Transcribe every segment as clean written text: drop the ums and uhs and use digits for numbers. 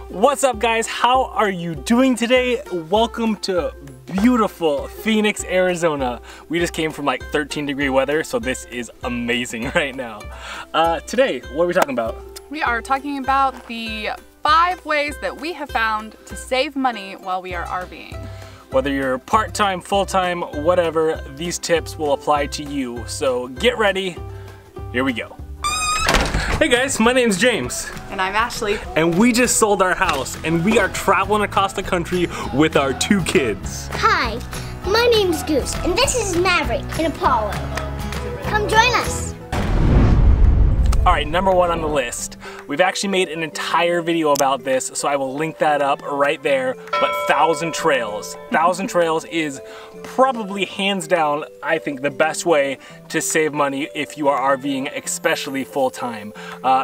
What's up guys, how are you doing today? Welcome to beautiful Phoenix, Arizona. We just came from like 13-degree weather, so this is amazing right now. Today, what are we talking about? We are talking about the 5 ways that we have found to save money while we are RVing. Whether you're part-time, full-time, whatever, these tips will apply to you. So get ready, here we go. Hey guys, my name's James. And I'm Ashley. And we just sold our house and we are traveling across the country with our 2 kids. Hi, my name's Goose and this is Maverick and Apollo. Come join us. All right, number 1 on the list. We've actually made an entire video about this, so I will link that up right there, but Thousand Trails. Thousand Trails is probably hands down, I think, the best way to save money if you are RVing, especially full-time.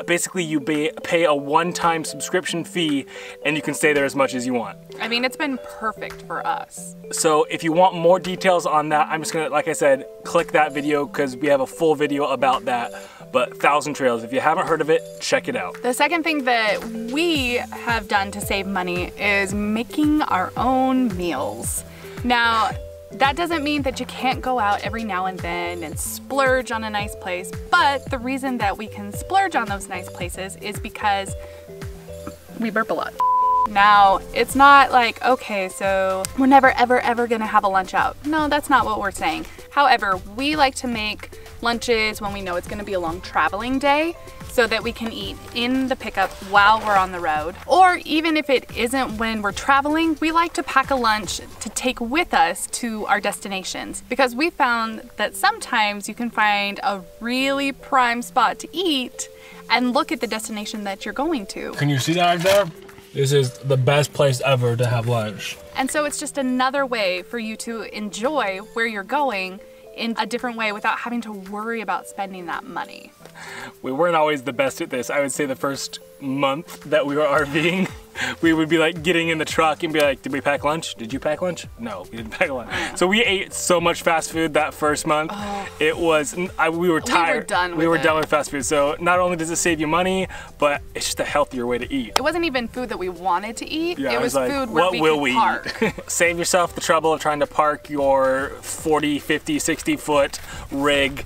Basically, you pay a one-time subscription fee and you can stay there as much as you want. I mean, it's been perfect for us. So if you want more details on that, I'm just gonna, like I said, click that video because we have a full video about that. But Thousand Trails, if you haven't heard of it, check it out. The second thing that we have done to save money is making our own meals. Now, that doesn't mean that you can't go out every now and then and splurge on a nice place, but the reason that we can splurge on those nice places is because we burp a lot. Now, it's not like, okay, so we're never ever gonna have a lunch out. No, that's not what we're saying. However, we like to make lunches when we know it's gonna be a long traveling day so that we can eat in the pickup while we're on the road. Or even if it isn't when we're traveling, we like to pack a lunch to take with us to our destinations because we found that sometimes you can find a really prime spot to eat and look at the destination that you're going to. Can you see that right there? This is the best place ever to have lunch. And so it's just another way for you to enjoy where you're going in a different way without having to worry about spending that money. We weren't always the best at this. I would say the first month that we were RVing, we would be like getting in the truck and be like, did we pack lunch? Did you pack lunch? No, we didn't pack lunch. So we ate so much fast food that first month. It was, we were tired. We were done with fast food. So not only does it save you money, but it's just a healthier way to eat. It wasn't even food that we wanted to eat. Yeah, it was like, food where we could park. Save yourself the trouble of trying to park your 40, 50, 60 foot rig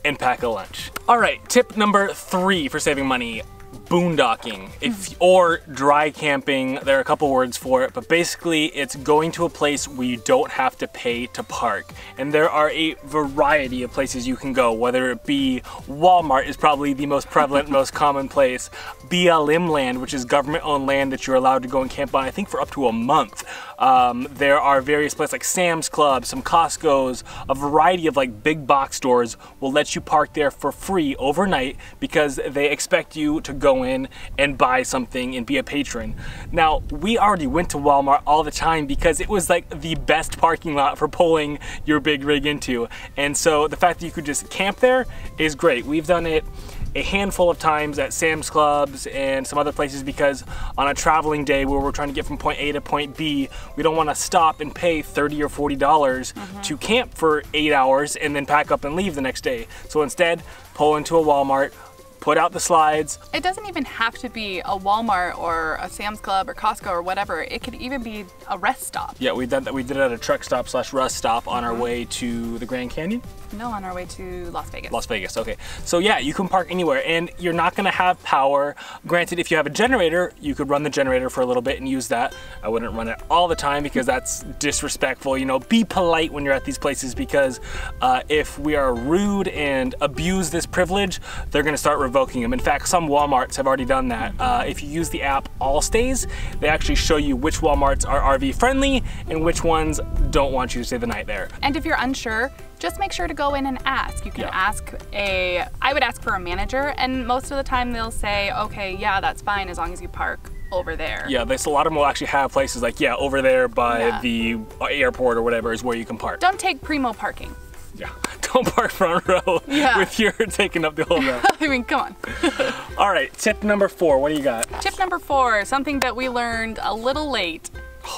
and pack a lunch. All right, tip number 3 for saving money. Boondocking, or dry camping. There are a couple words for it, but basically it's going to a place where you don't have to pay to park. And there are a variety of places you can go, whether it be Walmart is probably the most prevalent, most common place. BLM land, which is government-owned land that you're allowed to go and camp on, I think for up to a month. There are various places like Sam's Club, some Costco's, a variety of like big box stores will let you park there for free overnight because they expect you to go in and buy something and be a patron. Now, we already went to Walmart all the time because it was like the best parking lot for pulling your big rig into. And so the fact that you could just camp there is great. We've done it a handful of times at Sam's Clubs and some other places because on a traveling day where we're trying to get from point A to point B, we don't want to stop and pay $30 or $40 to camp for 8 hours and then pack up and leave the next day. So instead, pull into a Walmart, put out the slides. It doesn't even have to be a Walmart or a Sam's Club or Costco or whatever. It could even be a rest stop. Yeah, we did it at a truck stop / rest stop on our way to the Grand Canyon. No, on our way to Las Vegas. Las Vegas, okay. So yeah, you can park anywhere and you're not gonna have power. Granted, if you have a generator, you could run the generator for a little bit and use that. I wouldn't run it all the time because that's disrespectful. You know, be polite when you're at these places because if we are rude and abuse this privilege, they're gonna start revoking them. In fact, some Walmarts have already done that. If you use the app All Stays, they actually show you which Walmarts are RV friendly and which ones don't want you to stay the night there. And if you're unsure, just make sure to go in and ask. You can ask I would ask for a manager, and most of the time they'll say, okay, yeah, that's fine as long as you park over there. Yeah, a lot of them will actually have places like, yeah, over there by the airport or whatever is where you can park. Don't take primo parking. Yeah, don't park front row with your taking up the whole row. I mean, come on. All right, tip number 4, what do you got? Tip number 4, something that we learned a little late.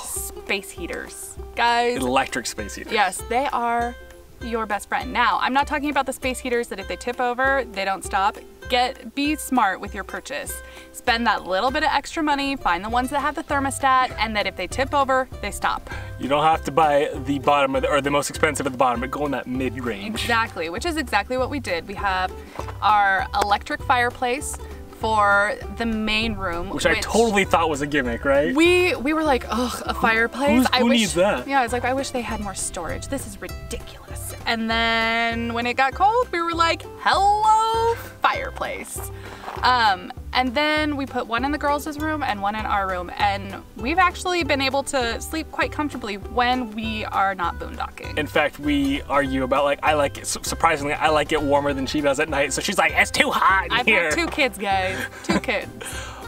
Space heaters. Guys. Electric space heaters. Yes, they are your best friend. Now, I'm not talking about the space heaters that if they tip over, they don't stop. Be smart with your purchase. Spend that little bit of extra money, find the ones that have the thermostat, and that if they tip over, they stop. You don't have to buy the bottom or the most expensive at the bottom, but go in that mid-range. Exactly, which is exactly what we did. We have our electric fireplace for the main room. Which I totally thought was a gimmick, right? We were like, ugh, a fireplace. Who needs that? Yeah, I was like, I wish they had more storage. This is ridiculous. And then when it got cold, we were like, hello, fireplace. And then we put one in the girls' room and one in our room. And we've actually been able to sleep quite comfortably when we are not boondocking. In fact, we argue about like, I like it, surprisingly, I like it warmer than she does at night. So she's like, it's too hot in here. I've got 2 kids, guys, 2 kids.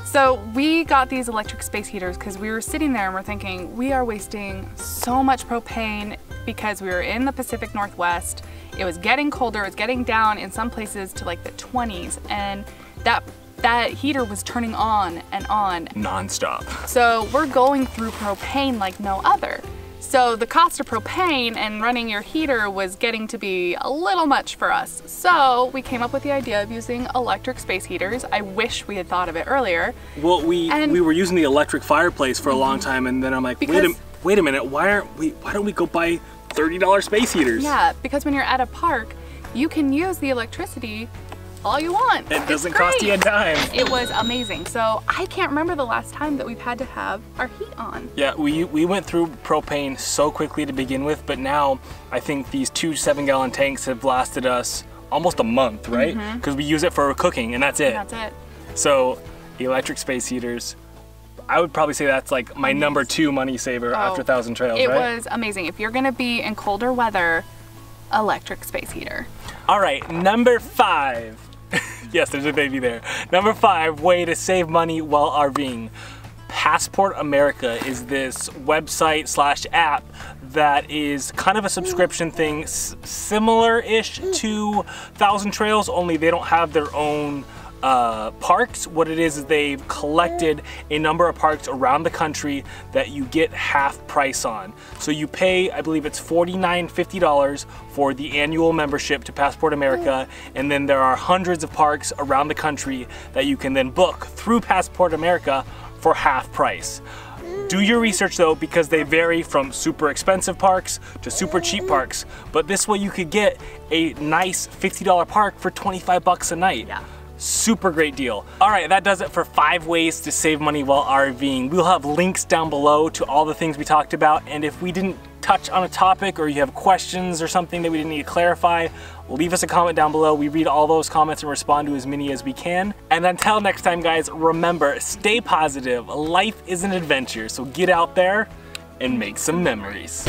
So we got these electric space heaters because we were sitting there and we're thinking, we are wasting so much propane because we were in the Pacific Northwest. It was getting colder, it was getting down in some places to like the 20s, and that heater was turning on and on. Non-stop. So we're going through propane like no other. So the cost of propane and running your heater was getting to be a little much for us. So we came up with the idea of using electric space heaters. I wish we had thought of it earlier. Well, we were using the electric fireplace for a long time, and then I'm like, wait a minute, why don't we go buy $30 space heaters? Yeah, because when you're at a park, you can use the electricity all you want. It doesn't cost you a dime. It was amazing. So I can't remember the last time that we've had to have our heat on. Yeah, we went through propane so quickly to begin with, but now I think these 2 7-gallon tanks have lasted us almost a month, right? Because we use it for cooking and that's it. That's it. So electric space heaters, I would probably say that's like my number 2 money saver after 1,000 Trails, It right? was amazing. If you're gonna be in colder weather, electric space heater. All right, number 5. Yes, there's a baby there. Number 5, way to save money while RVing. Passport America is this website / app that is kind of a subscription thing, similar-ish to 1,000 Trails, only they don't have their own parks. What it is they've collected a number of parks around the country that you get half price on. So you pay, I believe it's $49.50 for the annual membership to Passport America, and then there are hundreds of parks around the country that you can then book through Passport America for half price. Do your research though, because they vary from super expensive parks to super cheap parks, but this way you could get a nice $50 park for 25 bucks a night. Yeah. Super great deal. All right, that does it for 5 ways to save money while RVing. We'll have links down below to all the things we talked about, and if we didn't touch on a topic or you have questions or something that we didn't need to clarify, leave us a comment down below. We read all those comments and respond to as many as we can. And until next time, guys, remember, stay positive. Life is an adventure, so get out there and make some memories.